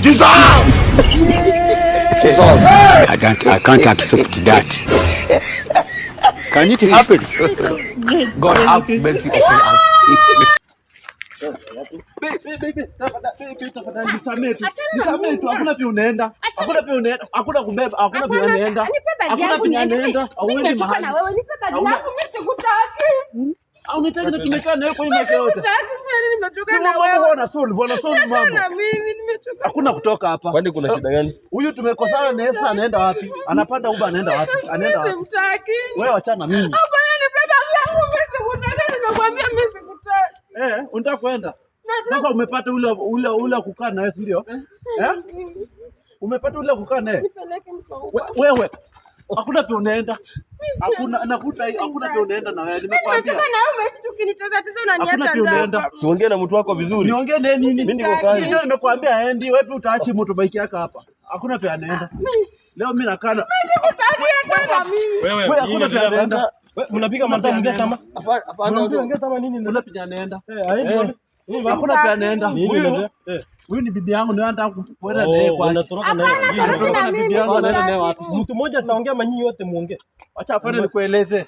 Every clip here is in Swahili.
Jesus! Jesus! I can't accept that. Can it happen? God have mercy upon us. Nisamee tu, hakuna pia unaenda. Hakuna pia unaenda. Hakuna kubeba, hakuna pia unaenda. Hakuna pia unaenda. Hauendi mahali. Nipe bagi yangu, mimi sikutaki. Au nitaki na tumekaa nawe kwa hii maisha yote. Nimetoka na wewe. Bwana Saul mama. Na mimi nimetoka. Hakuna kutoka hapa. Kwani kuna shida gani? Huyu tumekosana na Esther, anaenda wapi? Anapanda Uber, anaenda wapi? Anaenda wapi? Simtaki. Wewe achana mimi. Hapana, nipe bagi yangu, mimi sikutaki. Nimekwambia mimi sikutaki. Unataka kwenda? Sasa umepata ule kukaa naye, si ndio? Umepata ule kukaa naye? Nipeleke mkao. Wewe hakuna pia unaenda. Hakuna nakuta hakuna pia unaenda na wewe. Nimekwambia. Nimetoka na wewe umeishi tukiniteza teza unaniacha Hakuna pia unaenda. Siongee na mtu wako vizuri. Niongee naye nini? Mimi niko kazi. Ndio nimekwambia aendi, wewe pia utaachi motorbike yako hapa. Hakuna pia anaenda. Leo mimi nakana. Sikutaki hata mimi. Wewe hakuna pia anaenda. Mnapiga mata mngia tama? Hapana, mngia tama nini? Kuna pia anaenda. Haendi. Hakuna pia anaenda. Huyu ni bibi yangu, ndio anataka kuenda naye kwa. Unatoroka na bibi yangu anaenda naye wapi? mtu mmoja ataongea manyinyi wote muongee. Acha afanye nikueleze.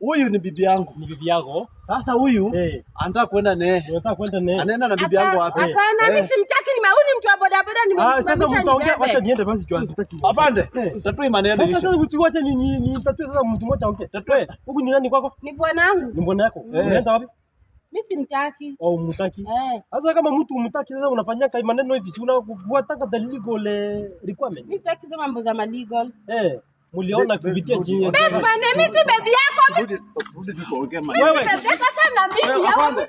Huyu ni bibi yangu. Ni bibi yako. Sasa huyu anataka kwenda naye. Unataka kwenda naye. Anaenda na bibi yangu wapi? Hapana, mimi simtaki, nimeuni mtu wa bodaboda nimemsimamisha. Sasa mtaongea, acha niende basi chua. Afande, tatui maneno hizo. Sasa usiwache ni tatue sasa mtu mmoja aongee. Tatue. Huku ni nani kwako? Ni bwanangu. Ni bwana yako. Unaenda wapi? Mimi simtaki. Au mtaki? Sasa kama mtu umtaki sasa unafanyia kai maneno hivi, si unafuata the legal requirement. Mimi sitaki hizo mambo za legal. Muliona kupitia chini. Baba, mimi si baby yako. Rudi tu kuongea wewe. Acha na mimi. Afande,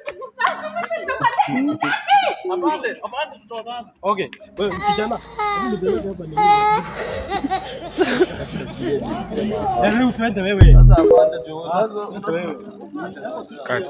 tutaonana. Okay. Wewe kijana. Nipeleke hapa ni. Leo tuende wewe. Sasa afande, wewe. Cut.